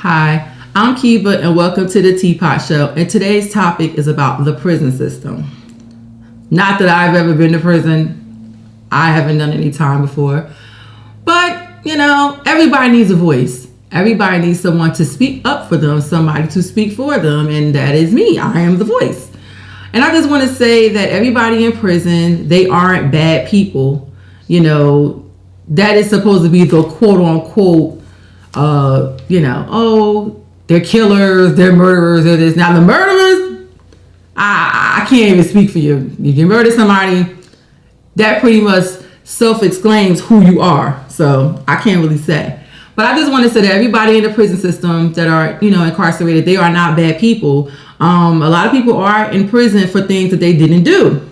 Hi, I'm Kiva and welcome to the Teapot Show. And today's topic is about the prison system. Not that I've ever been to prison. I haven't done any time before. But, everybody needs a voice. Everybody needs someone to speak up for them, somebody to speak for them. And that is me. I am the voice. And I just want to say that everybody in prison, they aren't bad people. That is supposed to be the quote unquote they're killers, they're murderers, they're this. Now the murderers, I can't even speak for you. If you murder somebody, that pretty much self-exclaims who you are. So I can't really say. But I just want to say that everybody in the prison system that are, incarcerated, they are not bad people. A lot of people are in prison for things that they didn't do.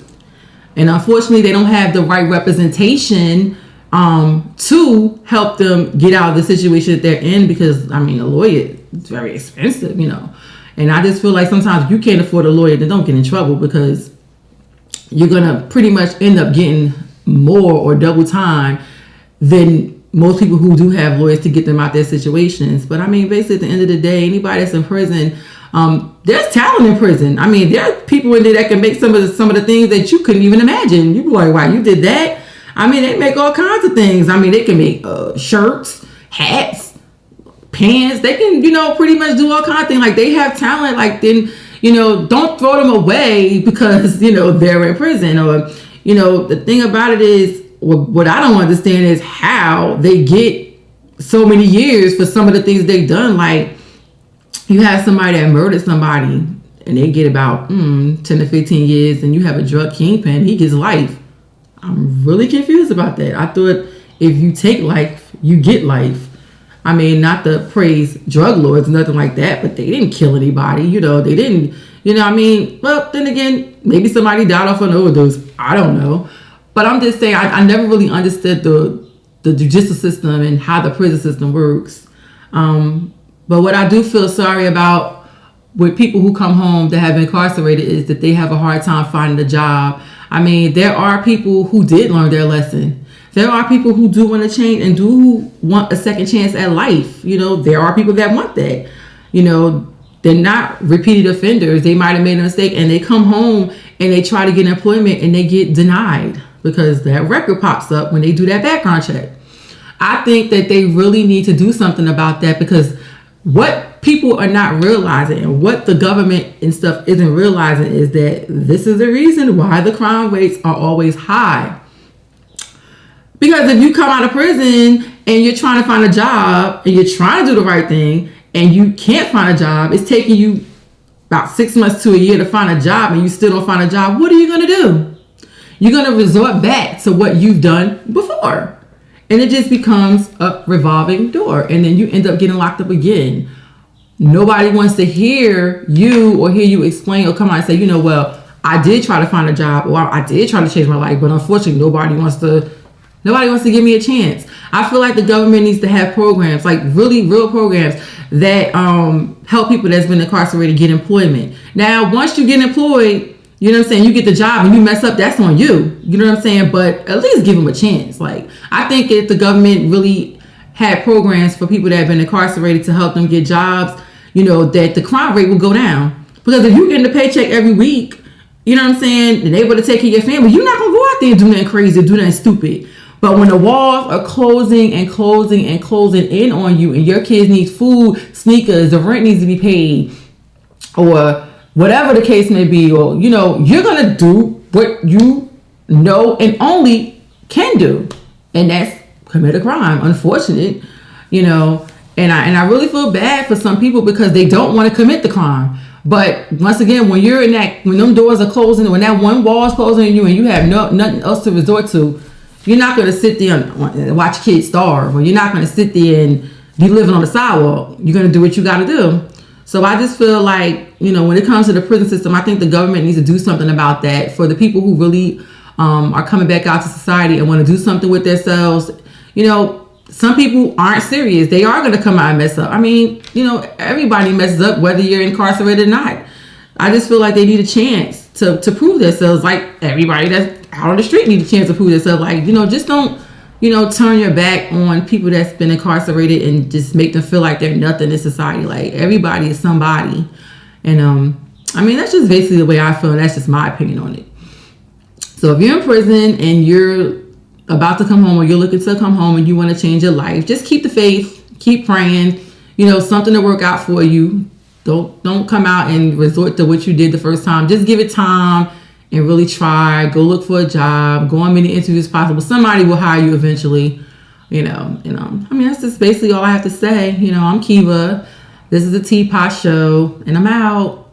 And unfortunately, they don't have the right representation to help them get out of the situation that they're in, because a lawyer is very expensive, and I just feel like sometimes if you can't afford a lawyer, then don't get in trouble, because you're gonna pretty much end up getting more or double time than most people who do have lawyers to get them out their situations. But basically at the end of the day, anybody that's in prison, there's talent in prison. There are people in there that can make some of the things that you couldn't even imagine. You be like, wow, you did that? They make all kinds of things. They can make shirts, hats, pants. They can, pretty much do all kinds of things. Like, they have talent. Like, then, don't throw them away because, they're in prison. Or, the thing about it is, what I don't understand is how they get so many years for some of the things they've done. Like, you have somebody that murdered somebody and they get about 10 to 15 years, and you have a drug kingpin, he gets life. I'm really confused about that. I thought if you take life, you get life. Not to praise drug lords, nothing like that, but they didn't kill anybody. They didn't, well, then again, maybe somebody died off an overdose. I don't know. But I'm just saying, I never really understood the judicial system and how the prison system works. But what I do feel sorry about with people who come home that have been incarcerated is that they have a hard time finding a job. There are people who did learn their lesson. There are people who do want to change and do want a second chance at life. There are people that want that. They're not repeated offenders. They might have made a mistake and they come home and they try to get employment and they get denied because that record pops up when they do that background check. I think that they really need to do something about that, because what people are not realizing and what the government and stuff isn't realizing is that this is the reason why the crime rates are always high. Because if you come out of prison and you're trying to find a job and you're trying to do the right thing and you can't find a job, it's taking you about 6 months to a year to find a job and you still don't find a job, what are you going to do? You're going to resort back to what you've done before. And it just becomes a revolving door. And then you end up getting locked up again. Nobody wants to hear you or hear you explain or come out and say, well, I did try to find a job, or I did try to change my life, but unfortunately nobody wants to give me a chance. I feel like the government needs to have programs, like really real programs that help people that's been incarcerated get employment. Now, once you get employed, you get the job and you mess up, that's on you. You know what I'm saying? But at least give them a chance. Like, I think if the government really had programs for people that have been incarcerated to help them get jobs, that the crime rate will go down. Because if you're getting a paycheck every week, and able to take care of your family, you're not going to go out there and do nothing crazy, do nothing stupid. But when the walls are closing and closing and closing in on you, and your kids need food, sneakers, the rent needs to be paid, or whatever the case may be, or, you're going to do what you know and only can do. And that's commit a crime. Unfortunate, and I really feel bad for some people because they don't want to commit the crime. But once again, when you're in when them doors are closing, when that one wall is closing on you and you have nothing else to resort to, you're not going to sit there and watch kids starve, or you're not going to sit there and be living on the sidewalk. You're going to do what you got to do. So I just feel like, when it comes to the prison system, I think the government needs to do something about that for the people who really are coming back out to society and want to do something with themselves. Some people aren't serious. They are going to come out and mess up. Everybody messes up, whether you're incarcerated or not. I just feel like they need a chance to prove themselves, like everybody that's out on the street need a chance to prove themselves. Like, just don't turn your back on people that's been incarcerated and just make them feel like they're nothing in society. Like, everybody is somebody. And that's just basically the way I feel, and that's just my opinion on it. So if you're in prison and you're about to come home, or you're looking to come home and you want to change your life, just keep the faith, keep praying, something to work out for you. Don't come out and resort to what you did the first time. Just give it time and really try. Go look for a job. Go on many interviews as possible. Somebody will hire you eventually. That's just basically all I have to say. I'm Kiva. This is the Teapot Show, and I'm out.